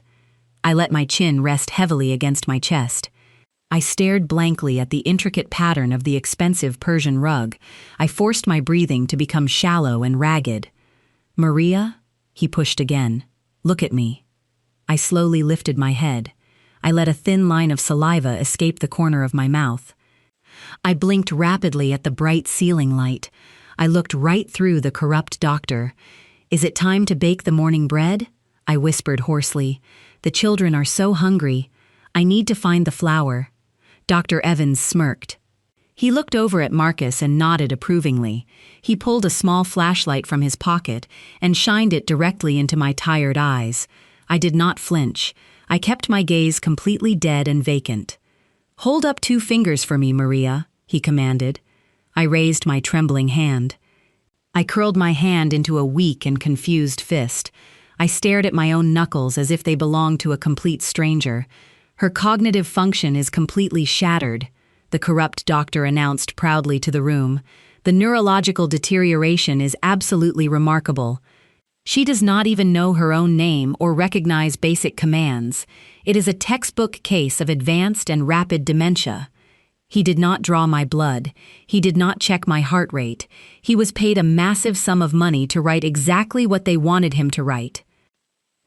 I let my chin rest heavily against my chest. I stared blankly at the intricate pattern of the expensive Persian rug. I forced my breathing to become shallow and ragged. "Maria?" He pushed again. "Look at me." I slowly lifted my head. I let a thin line of saliva escape the corner of my mouth. I blinked rapidly at the bright ceiling light. I looked right through the corrupt doctor. "Is it time to bake the morning bread?" I whispered hoarsely. "The children are so hungry. I need to find the flour." Dr. Evans smirked. He looked over at Marcus and nodded approvingly. He pulled a small flashlight from his pocket and shined it directly into my tired eyes. I did not flinch. I kept my gaze completely dead and vacant. "Hold up 2 fingers for me, Maria," he commanded. I raised my trembling hand. I curled my hand into a weak and confused fist. I stared at my own knuckles as if they belonged to a complete stranger. "Her cognitive function is completely shattered," the corrupt doctor announced proudly to the room. "The neurological deterioration is absolutely remarkable. She does not even know her own name or recognize basic commands. It is a textbook case of advanced and rapid dementia." He did not draw my blood. He did not check my heart rate. He was paid a massive sum of money to write exactly what they wanted him to write.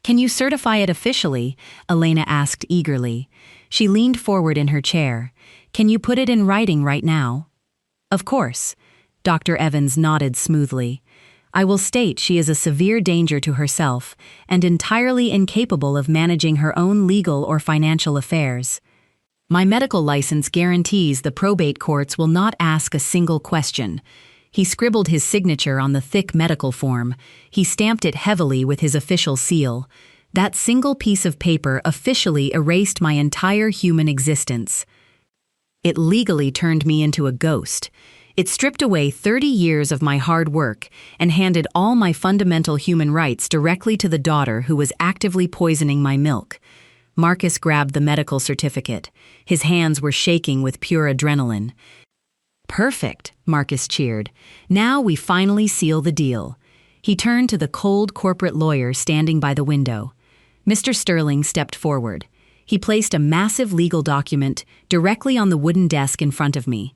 "Can you certify it officially?" Elena asked eagerly. She leaned forward in her chair. "Can you put it in writing right now?" "Of course." Dr. Evans nodded smoothly. "I will state she is a severe danger to herself and entirely incapable of managing her own legal or financial affairs. My medical license guarantees the probate courts will not ask a single question." He scribbled his signature on the thick medical form. He stamped it heavily with his official seal. That single piece of paper officially erased my entire human existence. It legally turned me into a ghost. It stripped away 30 years of my hard work and handed all my fundamental human rights directly to the daughter who was actively poisoning my milk. Marcus grabbed the medical certificate. His hands were shaking with pure adrenaline. "Perfect," Marcus cheered. "Now we finally seal the deal." He turned to the cold corporate lawyer standing by the window. Mr. Sterling stepped forward. He placed a massive legal document directly on the wooden desk in front of me.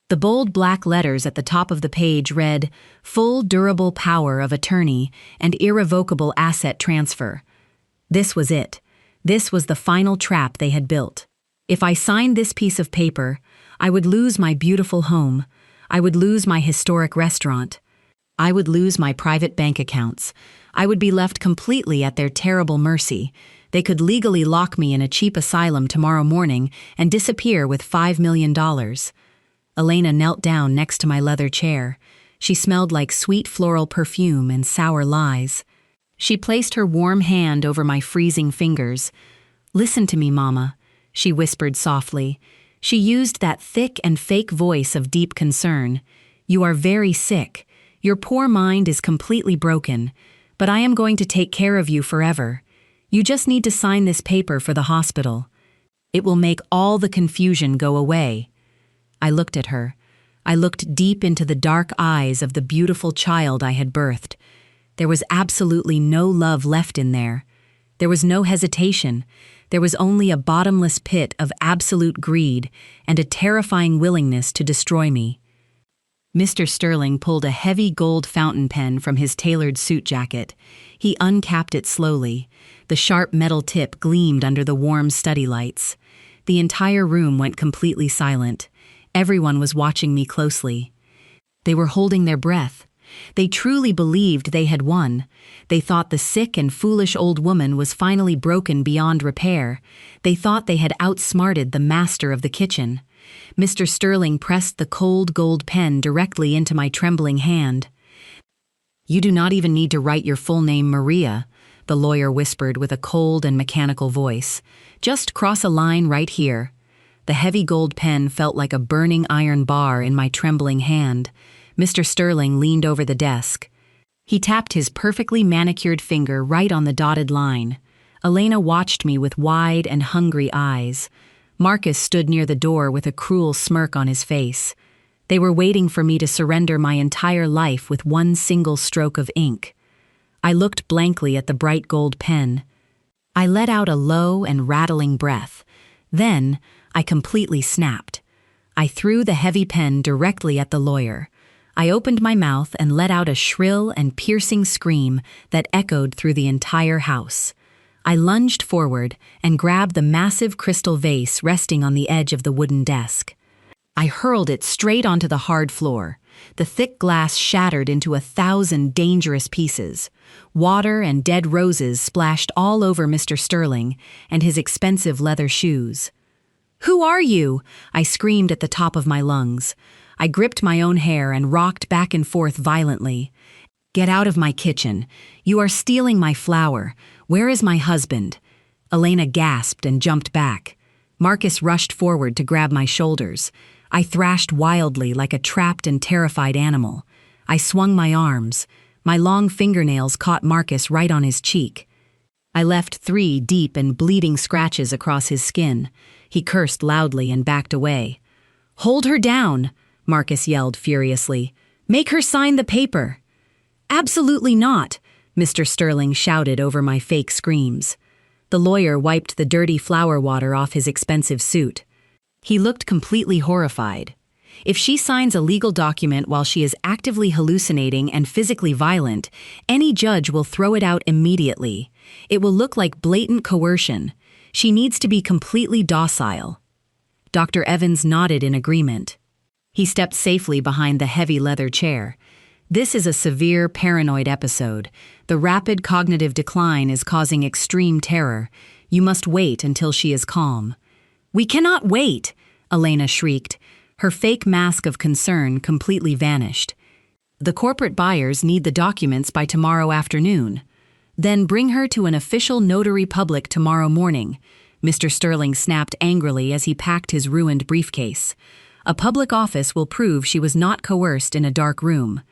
The bold black letters at the top of the page read, "Full durable power of attorney and irrevocable asset transfer." This was it. This was the final trap they had built. If I signed this piece of paper, I would lose my beautiful home. I would lose my historic restaurant. I would lose my private bank accounts. I would be left completely at their terrible mercy. They could legally lock me in a cheap asylum tomorrow morning and disappear with $5 million. Elena knelt down next to my leather chair. She smelled like sweet floral perfume and sour lies. She placed her warm hand over my freezing fingers. "Listen to me, Mama," she whispered softly. She used that thick and fake voice of deep concern. "You are very sick. Your poor mind is completely broken. But I am going to take care of you forever. You just need to sign this paper for the hospital. It will make all the confusion go away." I looked at her. I looked deep into the dark eyes of the beautiful child I had birthed. There was absolutely no love left in there. There was no hesitation. There was only a bottomless pit of absolute greed and a terrifying willingness to destroy me. Mr. Sterling pulled a heavy gold fountain pen from his tailored suit jacket. He uncapped it slowly. The sharp metal tip gleamed under the warm study lights. The entire room went completely silent. Everyone was watching me closely. They were holding their breath. They truly believed they had won. They thought the sick and foolish old woman was finally broken beyond repair. They thought they had outsmarted the master of the kitchen. Mr. Sterling pressed the cold gold pen directly into my trembling hand. "You do not even need to write your full name, Maria," the lawyer whispered with a cold and mechanical voice. "Just cross a line right here." The heavy gold pen felt like a burning iron bar in my trembling hand. Mr. Sterling leaned over the desk. He tapped his perfectly manicured finger right on the dotted line. Elena watched me with wide and hungry eyes. Marcus stood near the door with a cruel smirk on his face. They were waiting for me to surrender my entire life with one single stroke of ink. I looked blankly at the bright gold pen. I let out a low and rattling breath. Then, I completely snapped. I threw the heavy pen directly at the lawyer. I opened my mouth and let out a shrill and piercing scream that echoed through the entire house. I lunged forward and grabbed the massive crystal vase resting on the edge of the wooden desk. I hurled it straight onto the hard floor. The thick glass shattered into 1,000 dangerous pieces. Water and dead roses splashed all over Mr. Sterling and his expensive leather shoes. "Who are you?" I screamed at the top of my lungs. I gripped my own hair and rocked back and forth violently. "Get out of my kitchen. You are stealing my flour. Where is my husband?" Elena gasped and jumped back. Marcus rushed forward to grab my shoulders. I thrashed wildly like a trapped and terrified animal. I swung my arms. My long fingernails caught Marcus right on his cheek. I left 3 deep and bleeding scratches across his skin. He cursed loudly and backed away. "Hold her down," Marcus yelled furiously. "Make her sign the paper." "Absolutely not," Mr. Sterling shouted over my fake screams. The lawyer wiped the dirty flour water off his expensive suit. He looked completely horrified. If she signs a legal document while she is actively hallucinating and physically violent, any judge will throw it out immediately. It will look like blatant coercion. She needs to be completely docile. Dr. Evans nodded in agreement. He stepped safely behind the heavy leather chair. "This is a severe paranoid episode. The rapid cognitive decline is causing extreme terror. You must wait until she is calm." "We cannot wait!" Elena shrieked. Her fake mask of concern completely vanished. "The corporate buyers need the documents by tomorrow afternoon. Then bring her to an official notary public tomorrow morning," Mr. Sterling snapped angrily as he packed his ruined briefcase. "A public office will prove she was not coerced in a dark room.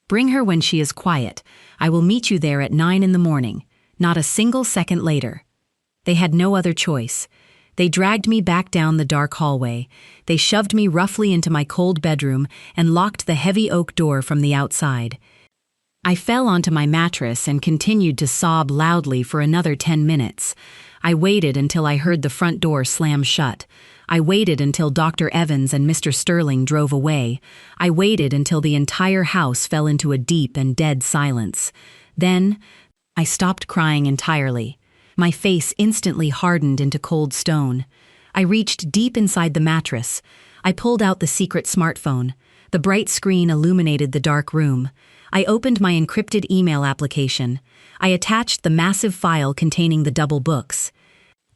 Bring her when she is quiet. I will meet you there at 9 in the morning, not a single second later." They had no other choice. They dragged me back down the dark hallway. They shoved me roughly into my cold bedroom and locked the heavy oak door from the outside. I fell onto my mattress and continued to sob loudly for another 10 minutes. I waited until I heard the front door slam shut. I waited until Dr. Evans and Mr. Sterling drove away. I waited until the entire house fell into a deep and dead silence. Then, I stopped crying entirely. My face instantly hardened into cold stone. I reached deep inside the mattress. I pulled out the secret smartphone. The bright screen illuminated the dark room. I opened my encrypted email application. I attached the massive file containing the double books.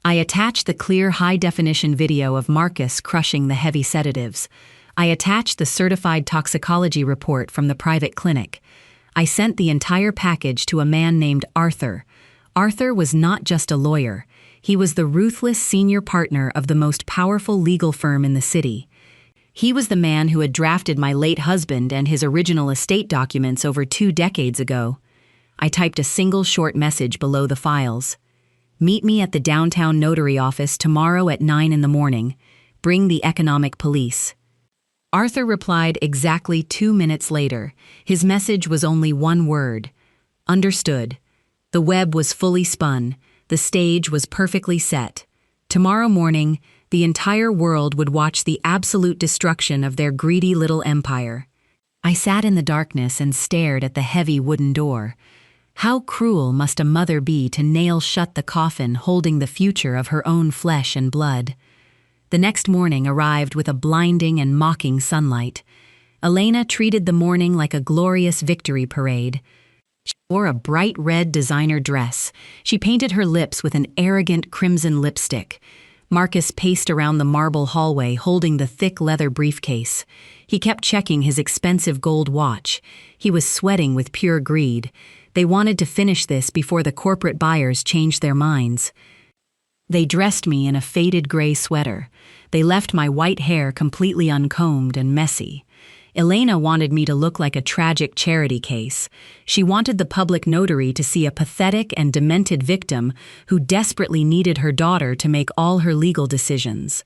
I attached the clear high-definition video of Marcus crushing the heavy sedatives. I attached the certified toxicology report from the private clinic. I sent the entire package to a man named Arthur. Arthur was not just a lawyer. He was the ruthless senior partner of the most powerful legal firm in the city. He was the man who had drafted my late husband and his original estate documents over 2 decades ago. I typed a single short message below the files. Meet me at the downtown notary office tomorrow at 9 in the morning. Bring the economic police. Arthur replied exactly 2 minutes later. His message was only one word. Understood. The web was fully spun. The stage was perfectly set. Tomorrow morning, the entire world would watch the absolute destruction of their greedy little empire. I sat in the darkness and stared at the heavy wooden door. How cruel must a mother be to nail shut the coffin holding the future of her own flesh and blood? The next morning arrived with a blinding and mocking sunlight. Elena treated the morning like a glorious victory parade. She wore a bright red designer dress. She painted her lips with an arrogant crimson lipstick. Marcus paced around the marble hallway holding the thick leather briefcase. He kept checking his expensive gold watch. He was sweating with pure greed. They wanted to finish this before the corporate buyers changed their minds. They dressed me in a faded gray sweater. They left my white hair completely uncombed and messy. Elena wanted me to look like a tragic charity case. She wanted the public notary to see a pathetic and demented victim who desperately needed her daughter to make all her legal decisions.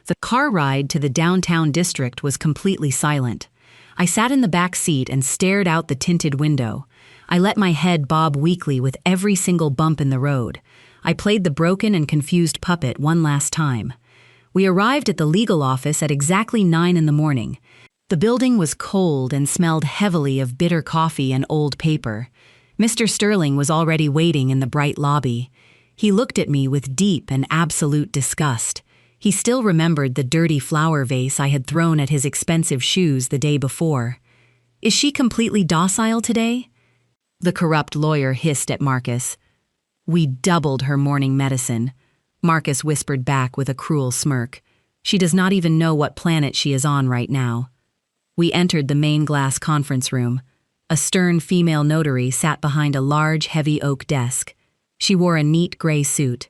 The car ride to the downtown district was completely silent. I sat in the back seat and stared out the tinted window. I let my head bob weakly with every single bump in the road. I played the broken and confused puppet one last time. We arrived at the legal office at exactly 9 in the morning. The building was cold and smelled heavily of bitter coffee and old paper. Mr. Sterling was already waiting in the bright lobby. He looked at me with deep and absolute disgust. He still remembered the dirty flower vase I had thrown at his expensive shoes the day before. "Is she completely docile today?" the corrupt lawyer hissed at Marcus. "We doubled her morning medicine," Marcus whispered back with a cruel smirk. "She does not even know what planet she is on right now." We entered the main glass conference room. A stern female notary sat behind a large, heavy oak desk. She wore a neat gray suit.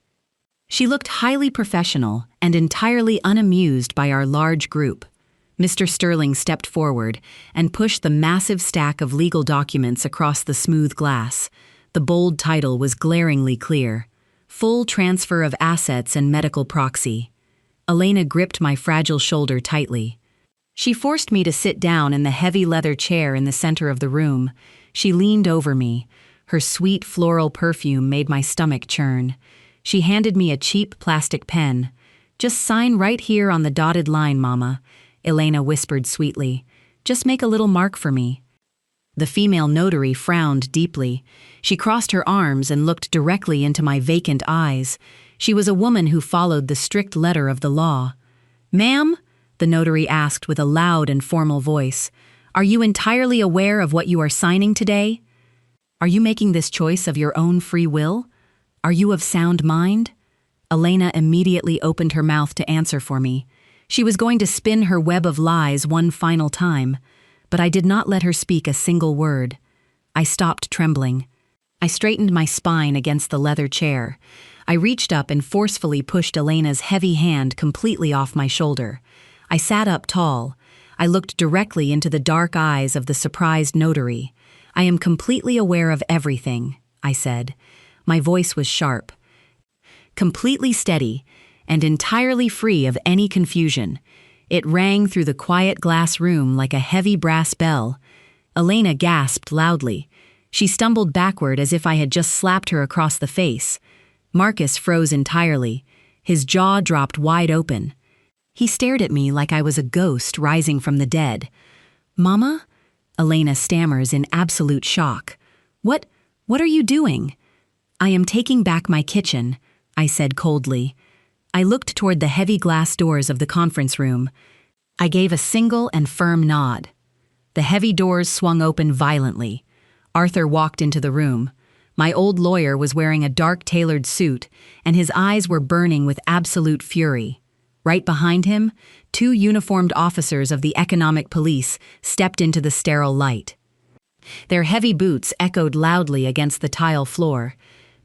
She looked highly professional and entirely unamused by our large group. Mr. Sterling stepped forward and pushed the massive stack of legal documents across the smooth glass. The bold title was glaringly clear: Full Transfer of Assets and Medical Proxy. Elena gripped my fragile shoulder tightly. She forced me to sit down in the heavy leather chair in the center of the room. She leaned over me. Her sweet floral perfume made my stomach churn. She handed me a cheap plastic pen. "Just sign right here on the dotted line, Mama," Elena whispered sweetly. "Just make a little mark for me." The female notary frowned deeply. She crossed her arms and looked directly into my vacant eyes. She was a woman who followed the strict letter of the law. "Ma'am?" the notary asked with a loud and formal voice. "Are you entirely aware of what you are signing today? Are you making this choice of your own free will? Are you of sound mind?" Elena immediately opened her mouth to answer for me. She was going to spin her web of lies one final time, but I did not let her speak a single word. I stopped trembling. I straightened my spine against the leather chair. I reached up and forcefully pushed Elena's heavy hand completely off my shoulder. I sat up tall. I looked directly into the dark eyes of the surprised notary. "I am completely aware of everything," I said. My voice was sharp, completely steady, and entirely free of any confusion. It rang through the quiet glass room like a heavy brass bell. Elena gasped loudly. She stumbled backward as if I had just slapped her across the face. Marcus froze entirely. His jaw dropped wide open. He stared at me like I was a ghost rising from the dead. "Mama?" Elena stammers in absolute shock. What are you doing?" "I am taking back my kitchen," I said coldly. I looked toward the heavy glass doors of the conference room. I gave a single and firm nod. The heavy doors swung open violently. Arthur walked into the room. My old lawyer was wearing a dark tailored suit, and his eyes were burning with absolute fury. Right behind him, 2 uniformed officers of the economic police stepped into the sterile light. Their heavy boots echoed loudly against the tile floor.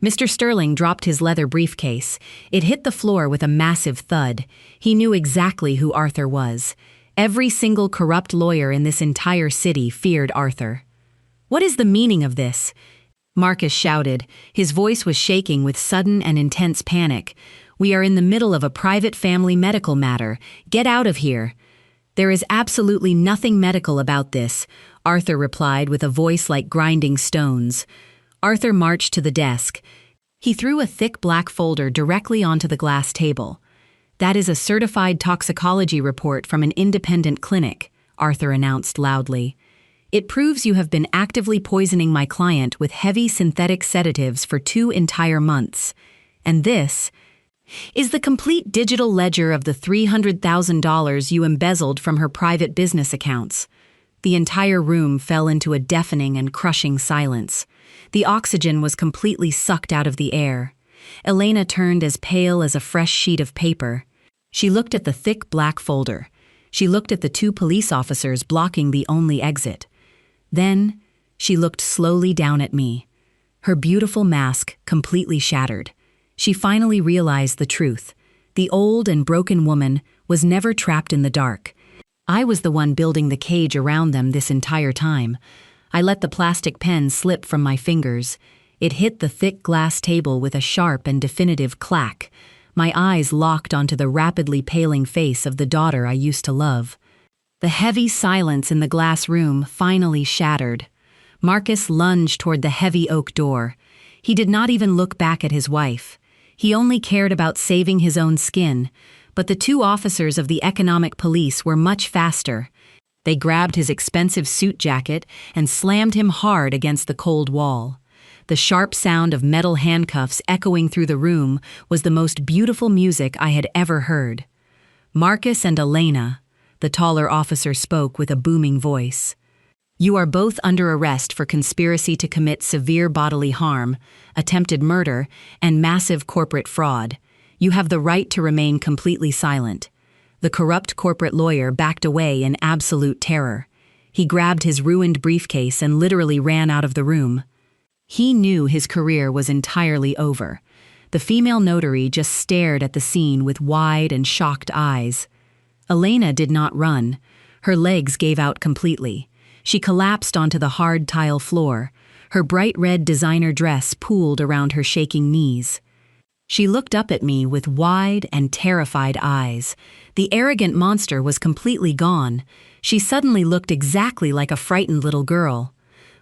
Mr. Sterling dropped his leather briefcase. It hit the floor with a massive thud. He knew exactly who Arthur was. Every single corrupt lawyer in this entire city feared Arthur. "What is the meaning of this?" Marcus shouted. His voice was shaking with sudden and intense panic. "We are in the middle of a private family medical matter. Get out of here." "There is absolutely nothing medical about this," Arthur replied with a voice like grinding stones. Arthur marched to the desk. He threw a thick black folder directly onto the glass table. "That is a certified toxicology report from an independent clinic," Arthur announced loudly. "It proves you have been actively poisoning my client with heavy synthetic sedatives for 2 entire months. And this is the complete digital ledger of the $300,000 you embezzled from her private business accounts." The entire room fell into a deafening and crushing silence. The oxygen was completely sucked out of the air. Elena turned as pale as a fresh sheet of paper. She looked at the thick black folder. She looked at the 2 police officers blocking the only exit. Then, she looked slowly down at me. Her beautiful mask completely shattered. She finally realized the truth. The old and broken woman was never trapped in the dark. I was the one building the cage around them this entire time. I let the plastic pen slip from my fingers. It hit the thick glass table with a sharp and definitive clack. My eyes locked onto the rapidly paling face of the daughter I used to love. The heavy silence in the glass room finally shattered. Marcus lunged toward the heavy oak door. He did not even look back at his wife. He only cared about saving his own skin, but the 2 officers of the economic police were much faster. They grabbed his expensive suit jacket and slammed him hard against the cold wall. The sharp sound of metal handcuffs echoing through the room was the most beautiful music I had ever heard. "Marcus and Elena," the taller officer spoke with a booming voice. "You are both under arrest for conspiracy to commit severe bodily harm, attempted murder, and massive corporate fraud. You have the right to remain completely silent." The corrupt corporate lawyer backed away in absolute terror. He grabbed his ruined briefcase and literally ran out of the room. He knew his career was entirely over. The female notary just stared at the scene with wide and shocked eyes. Elena did not run. Her legs gave out completely. She collapsed onto the hard tile floor. Her bright red designer dress pooled around her shaking knees. She looked up at me with wide and terrified eyes. The arrogant monster was completely gone. She suddenly looked exactly like a frightened little girl.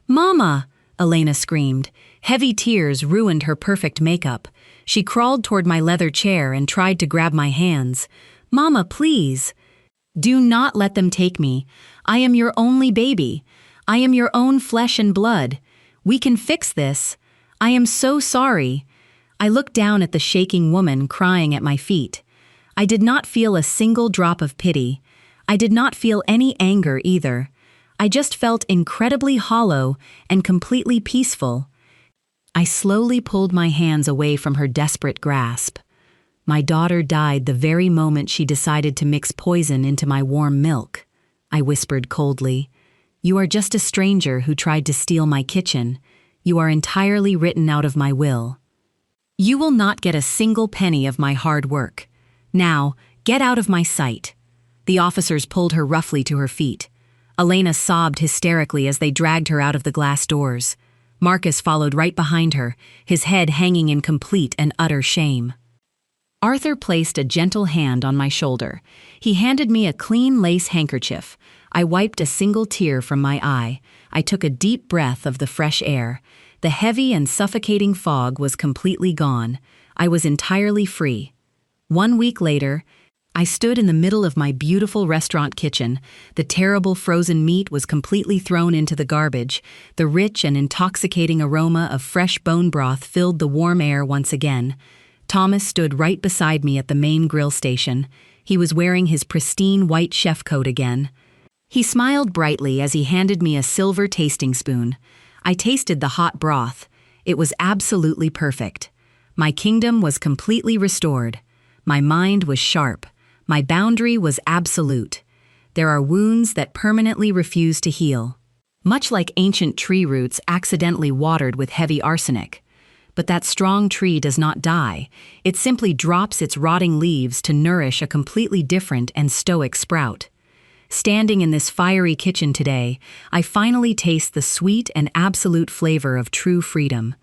"Mama!" Elena screamed. Heavy tears ruined her perfect makeup. She crawled toward my leather chair and tried to grab my hands. "Mama, please!" "Do not let them take me. I am your only baby. I am your own flesh and blood. We can fix this. I am so sorry." I looked down at the shaking woman crying at my feet. I did not feel a single drop of pity. I did not feel any anger either. I just felt incredibly hollow and completely peaceful. I slowly pulled my hands away from her desperate grasp. My daughter died the very moment she decided to mix poison into my warm milk, I whispered coldly. "You are just a stranger who tried to steal my kitchen. You are entirely written out of my will. You will not get a single penny of my hard work. Now, get out of my sight." The officers pulled her roughly to her feet. Elena sobbed hysterically as they dragged her out of the glass doors. Marcus followed right behind her, his head hanging in complete and utter shame. Arthur placed a gentle hand on my shoulder. He handed me a clean lace handkerchief. I wiped a single tear from my eye. I took a deep breath of the fresh air. The heavy and suffocating fog was completely gone. I was entirely free. 1 week later, I stood in the middle of my beautiful restaurant kitchen. The terrible frozen meat was completely thrown into the garbage. The rich and intoxicating aroma of fresh bone broth filled the warm air once again. Thomas stood right beside me at the main grill station. He was wearing his pristine white chef coat again. He smiled brightly as he handed me a silver tasting spoon. I tasted the hot broth. It was absolutely perfect. My kingdom was completely restored. My mind was sharp. My boundary was absolute. There are wounds that permanently refuse to heal. Much like ancient tree roots accidentally watered with heavy arsenic. But that strong tree does not die. It simply drops its rotting leaves to nourish a completely different and stoic sprout. Standing in this fiery kitchen today, I finally taste the sweet and absolute flavor of true freedom.